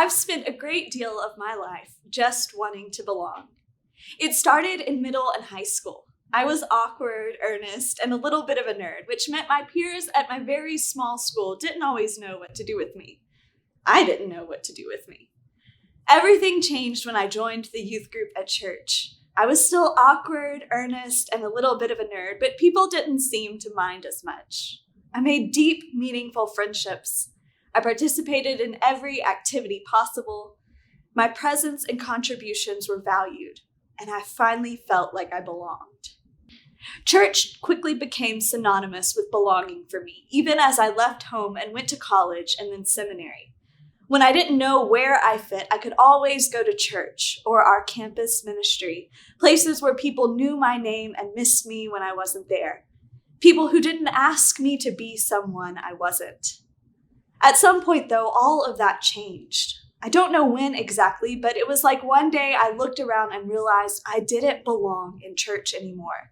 I've spent a great deal of my life just wanting to belong. It started in middle and high school. I was awkward, earnest, and a little bit of a nerd, which meant my peers at my very small school didn't always know what to do with me. I didn't know what to do with me. Everything changed when I joined the youth group at church. I was still awkward, earnest, and a little bit of a nerd, but people didn't seem to mind as much. I made deep, meaningful friendships. I participated in every activity possible. My presence and contributions were valued, and I finally felt like I belonged. Church quickly became synonymous with belonging for me, even as I left home and went to college and then seminary. When I didn't know where I fit, I could always go to church or our campus ministry, places where people knew my name and missed me when I wasn't there. People who didn't ask me to be someone I wasn't. At some point, though, all of that changed. I don't know when exactly, but it was like one day I looked around and realized I didn't belong in church anymore.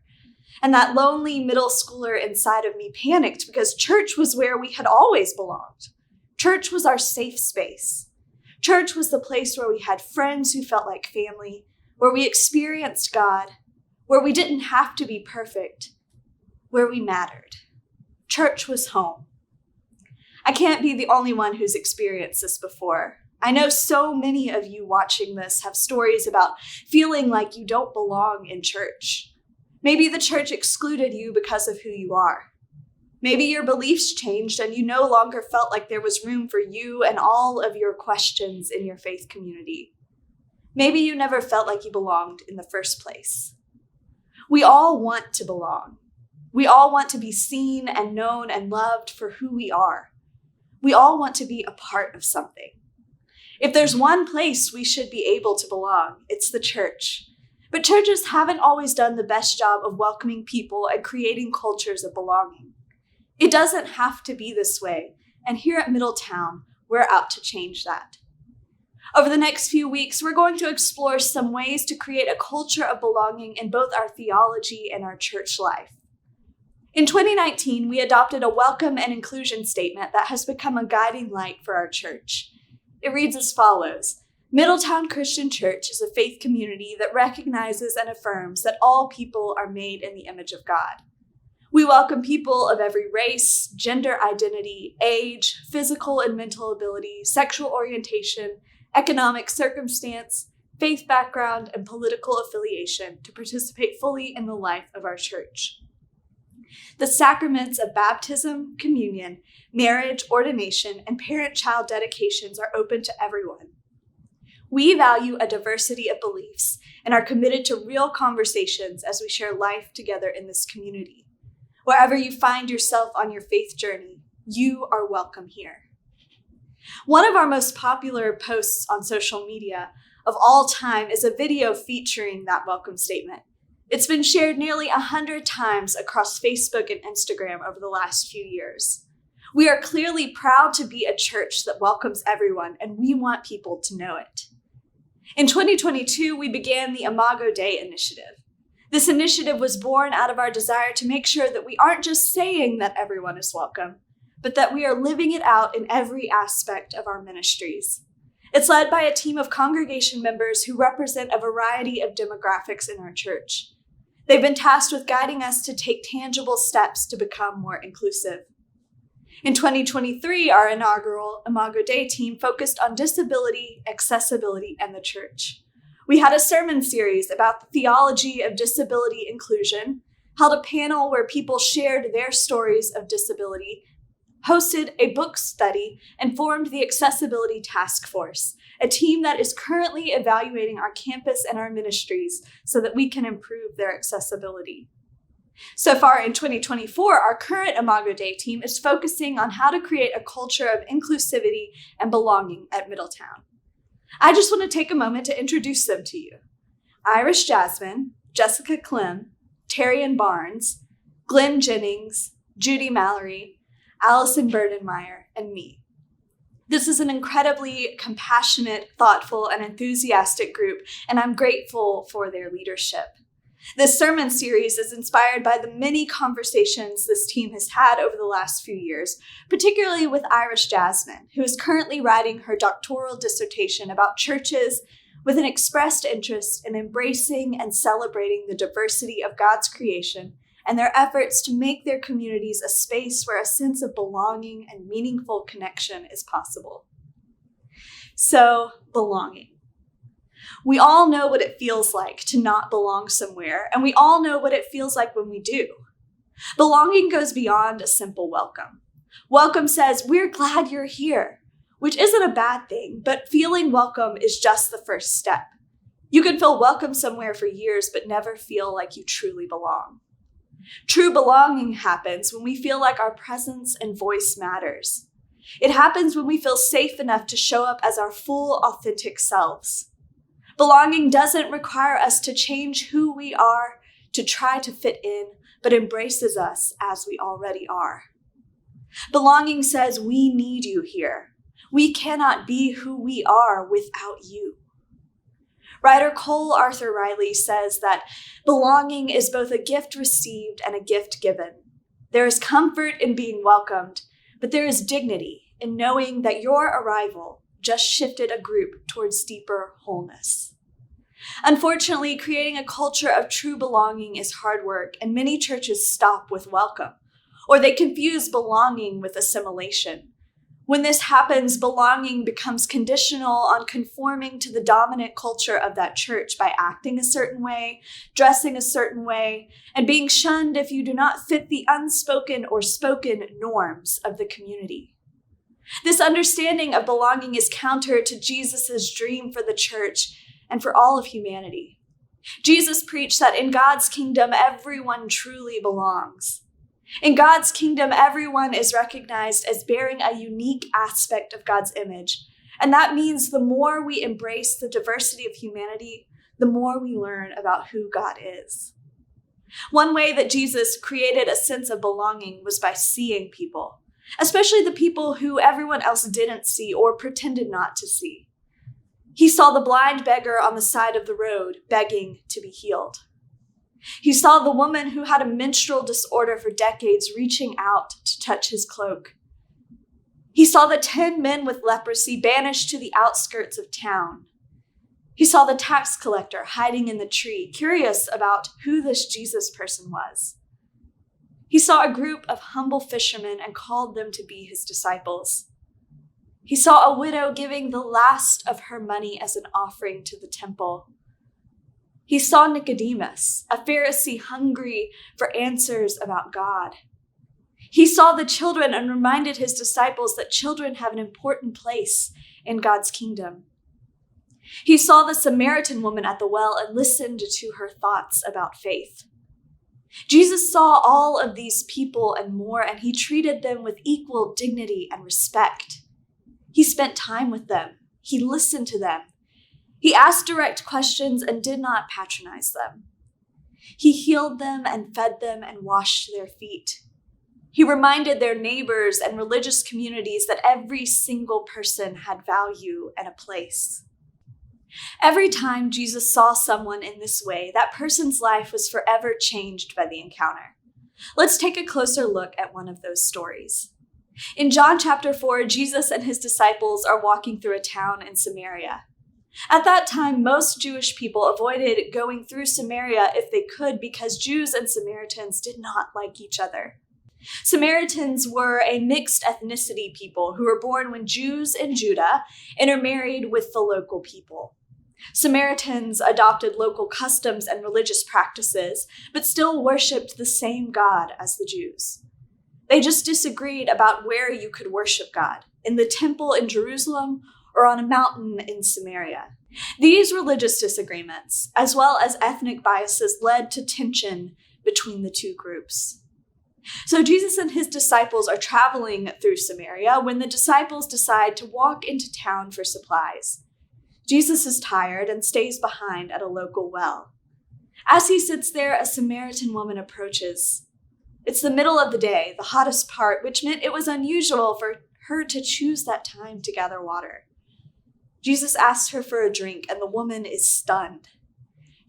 And that lonely middle schooler inside of me panicked because church was where we had always belonged. Church was our safe space. Church was the place where we had friends who felt like family, where we experienced God, where we didn't have to be perfect, where we mattered. Church was home. I can't be the only one who's experienced this before. I know so many of you watching this have stories about feeling like you don't belong in church. Maybe the church excluded you because of who you are. Maybe your beliefs changed and you no longer felt like there was room for you and all of your questions in your faith community. Maybe you never felt like you belonged in the first place. We all want to belong. We all want to be seen and known and loved for who we are. We all want to be a part of something. If there's one place we should be able to belong, it's the church. But churches haven't always done the best job of welcoming people and creating cultures of belonging. It doesn't have to be this way, and here at Middletown, we're out to change that. Over the next few weeks, we're going to explore some ways to create a culture of belonging in both our theology and our church life. In 2019, we adopted a welcome and inclusion statement that has become a guiding light for our church. It reads as follows: Middletown Christian Church is a faith community that recognizes and affirms that all people are made in the image of God. We welcome people of every race, gender identity, age, physical and mental ability, sexual orientation, economic circumstance, faith background, and political affiliation to participate fully in the life of our church. The sacraments of baptism, communion, marriage, ordination, and parent-child dedications are open to everyone. We value a diversity of beliefs and are committed to real conversations as we share life together in this community. Wherever you find yourself on your faith journey, you are welcome here. One of our most popular posts on social media of all time is a video featuring that welcome statement. It's been shared nearly 100 times across Facebook and Instagram over the last few years. We are clearly proud to be a church that welcomes everyone, and we want people to know it. In 2022, we began the Imago Day initiative. This initiative was born out of our desire to make sure that we aren't just saying that everyone is welcome, but that we are living it out in every aspect of our ministries. It's led by a team of congregation members who represent a variety of demographics in our church. They've been tasked with guiding us to take tangible steps to become more inclusive. In 2023, our inaugural Imago Day team focused on disability, accessibility, and the church. We had a sermon series about the theology of disability inclusion, held a panel where people shared their stories of disability, hosted a book study, and formed the Accessibility Task Force, a team that is currently evaluating our campus and our ministries so that we can improve their accessibility. So far in 2024, our current Imago Day team is focusing on how to create a culture of inclusivity and belonging at Middletown. I just want to take a moment to introduce them to you. Irish Jasmine, Jessica Clem, Terrian Barnes, Glenn Jennings, Judy Mallory, Allison Burdenmeyer, and me. This is an incredibly compassionate, thoughtful, and enthusiastic group, and I'm grateful for their leadership. This sermon series is inspired by the many conversations this team has had over the last few years, particularly with Irish Jasmine, who is currently writing her doctoral dissertation about churches with an expressed interest in embracing and celebrating the diversity of God's creation and their efforts to make their communities a space where a sense of belonging and meaningful connection is possible. So, belonging. We all know what it feels like to not belong somewhere, and we all know what it feels like when we do. Belonging goes beyond a simple welcome. Welcome says, "We're glad you're here," which isn't a bad thing, but feeling welcome is just the first step. You can feel welcome somewhere for years, but never feel like you truly belong. True belonging happens when we feel like our presence and voice matters. It happens when we feel safe enough to show up as our full, authentic selves. Belonging doesn't require us to change who we are to try to fit in, but embraces us as we already are. Belonging says, "We need you here. We cannot be who we are without you." Writer Cole Arthur Riley says that belonging is both a gift received and a gift given. There is comfort in being welcomed, but there is dignity in knowing that your arrival just shifted a group towards deeper wholeness. Unfortunately, creating a culture of true belonging is hard work, and many churches stop with welcome, or they confuse belonging with assimilation. When this happens, belonging becomes conditional on conforming to the dominant culture of that church by acting a certain way, dressing a certain way, and being shunned if you do not fit the unspoken or spoken norms of the community. This understanding of belonging is counter to Jesus' dream for the church and for all of humanity. Jesus preached that in God's kingdom, everyone truly belongs. In God's kingdom, everyone is recognized as bearing a unique aspect of God's image. And that means the more we embrace the diversity of humanity, the more we learn about who God is. One way that Jesus created a sense of belonging was by seeing people, especially the people who everyone else didn't see or pretended not to see. He saw the blind beggar on the side of the road begging to be healed. He saw the woman who had a menstrual disorder for decades reaching out to touch his cloak. He saw the 10 men with leprosy banished to the outskirts of town. He saw the tax collector hiding in the tree, curious about who this Jesus person was. He saw a group of humble fishermen and called them to be his disciples. He saw a widow giving the last of her money as an offering to the temple. He saw Nicodemus, a Pharisee hungry for answers about God. He saw the children and reminded his disciples that children have an important place in God's kingdom. He saw the Samaritan woman at the well and listened to her thoughts about faith. Jesus saw all of these people and more, and he treated them with equal dignity and respect. He spent time with them. He listened to them. He asked direct questions and did not patronize them. He healed them and fed them and washed their feet. He reminded their neighbors and religious communities that every single person had value and a place. Every time Jesus saw someone in this way, that person's life was forever changed by the encounter. Let's take a closer look at one of those stories. In John chapter 4, Jesus and his disciples are walking through a town in Samaria. At that time, most Jewish people avoided going through Samaria if they could because Jews and Samaritans did not like each other. Samaritans were a mixed ethnicity people who were born when Jews in Judah intermarried with the local people. Samaritans adopted local customs and religious practices, but still worshipped the same God as the Jews. They just disagreed about where you could worship God, in the temple in Jerusalem or on a mountain in Samaria. These religious disagreements, as well as ethnic biases, led to tension between the two groups. So Jesus and his disciples are traveling through Samaria when the disciples decide to walk into town for supplies. Jesus is tired and stays behind at a local well. As he sits there, a Samaritan woman approaches. It's the middle of the day, the hottest part, which meant it was unusual for her to choose that time to gather water. Jesus asks her for a drink, and the woman is stunned.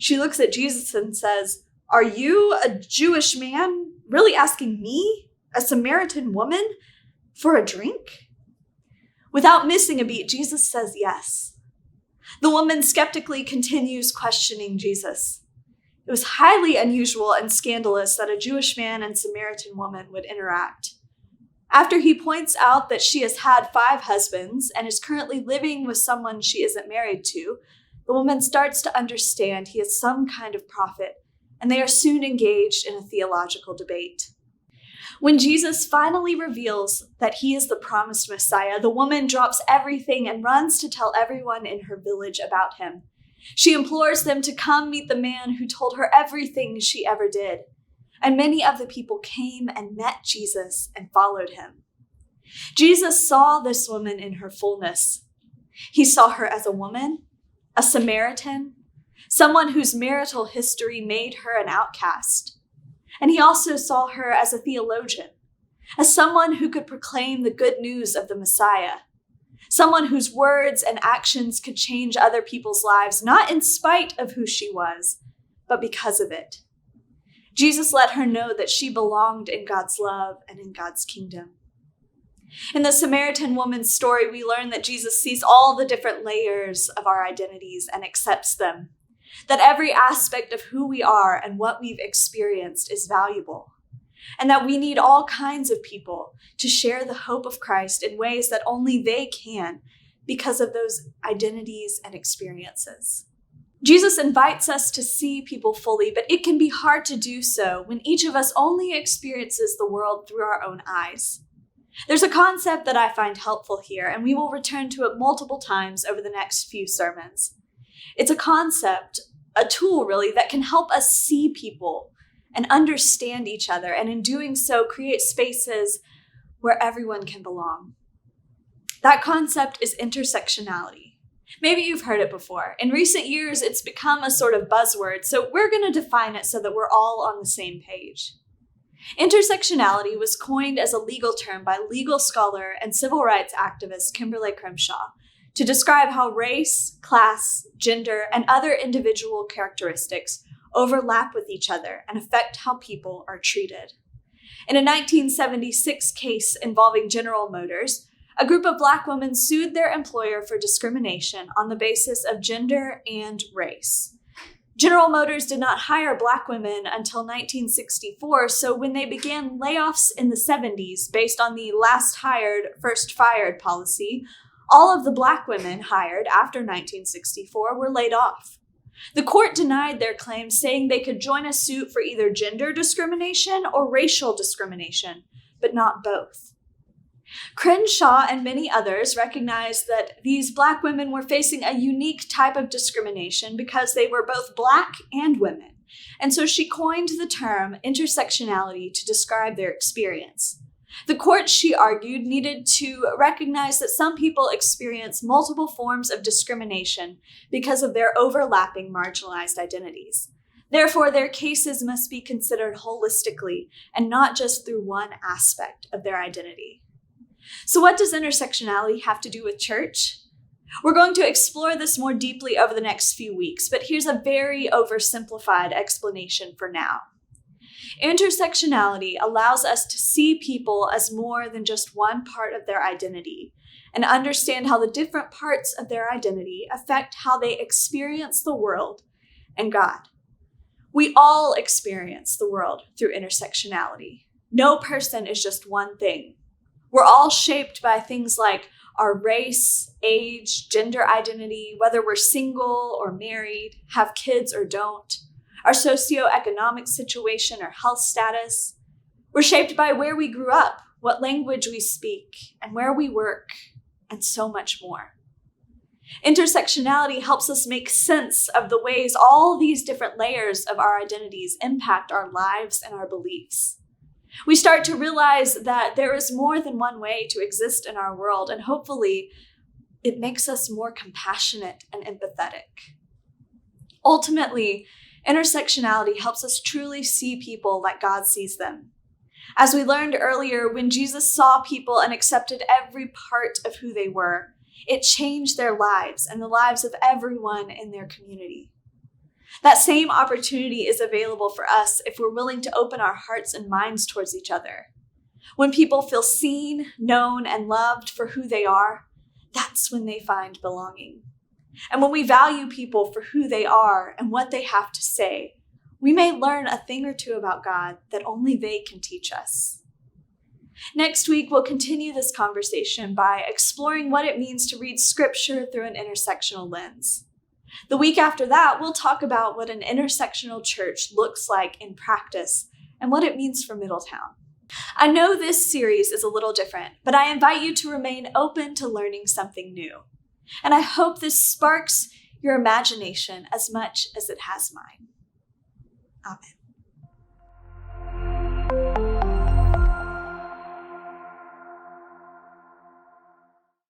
She looks at Jesus and says, "Are you, a Jewish man, really asking me, a Samaritan woman, for a drink?" Without missing a beat, Jesus says yes. The woman skeptically continues questioning Jesus. It was highly unusual and scandalous that a Jewish man and Samaritan woman would interact. After he points out that she has had 5 husbands and is currently living with someone she isn't married to, the woman starts to understand he is some kind of prophet, and they are soon engaged in a theological debate. When Jesus finally reveals that he is the promised Messiah, the woman drops everything and runs to tell everyone in her village about him. She implores them to come meet the man who told her everything she ever did. And many of the people came and met Jesus and followed him. Jesus saw this woman in her fullness. He saw her as a woman, a Samaritan, someone whose marital history made her an outcast. And he also saw her as a theologian, as someone who could proclaim the good news of the Messiah, someone whose words and actions could change other people's lives, not in spite of who she was, but because of it. Jesus let her know that she belonged in God's love and in God's kingdom. In the Samaritan woman's story, we learn that Jesus sees all the different layers of our identities and accepts them, that every aspect of who we are and what we've experienced is valuable, and that we need all kinds of people to share the hope of Christ in ways that only they can because of those identities and experiences. Jesus invites us to see people fully, but it can be hard to do so when each of us only experiences the world through our own eyes. There's a concept that I find helpful here, and we will return to it multiple times over the next few sermons. It's a concept, a tool really, that can help us see people and understand each other, and in doing so, create spaces where everyone can belong. That concept is intersectionality. Maybe you've heard it before. In recent years, it's become a sort of buzzword, so we're going to define it so that we're all on the same page. Intersectionality was coined as a legal term by legal scholar and civil rights activist Kimberly Crenshaw to describe how race, class, gender, and other individual characteristics overlap with each other and affect how people are treated. In a 1976 case involving General Motors, a group of Black women sued their employer for discrimination on the basis of gender and race. General Motors did not hire Black women until 1964, so when they began layoffs in the 70s based on the last hired, first fired policy, all of the Black women hired after 1964 were laid off. The court denied their claims, saying they could join a suit for either gender discrimination or racial discrimination, but not both. Crenshaw and many others recognized that these Black women were facing a unique type of discrimination because they were both Black and women, and so she coined the term intersectionality to describe their experience. The court, she argued, needed to recognize that some people experience multiple forms of discrimination because of their overlapping marginalized identities. Therefore, their cases must be considered holistically and not just through one aspect of their identity. So what does intersectionality have to do with church? We're going to explore this more deeply over the next few weeks, but here's a very oversimplified explanation for now. Intersectionality allows us to see people as more than just one part of their identity and understand how the different parts of their identity affect how they experience the world and God. We all experience the world through intersectionality. No person is just one thing. We're all shaped by things like our race, age, gender identity, whether we're single or married, have kids or don't, our socioeconomic situation or health status. We're shaped by where we grew up, what language we speak, and where we work, and so much more. Intersectionality helps us make sense of the ways all these different layers of our identities impact our lives and our beliefs. We start to realize that there is more than one way to exist in our world, and hopefully it makes us more compassionate and empathetic. Ultimately, intersectionality helps us truly see people like God sees them. As we learned earlier, when Jesus saw people and accepted every part of who they were, it changed their lives and the lives of everyone in their community. That same opportunity is available for us if we're willing to open our hearts and minds towards each other. When people feel seen, known, and loved for who they are, that's when they find belonging. And when we value people for who they are and what they have to say, we may learn a thing or two about God that only they can teach us. Next week, we'll continue this conversation by exploring what it means to read Scripture through an intersectional lens. The week after that, we'll talk about what an intersectional church looks like in practice and what it means for Middletown. I know this series is a little different, but I invite you to remain open to learning something new. And I hope this sparks your imagination as much as it has mine. Amen.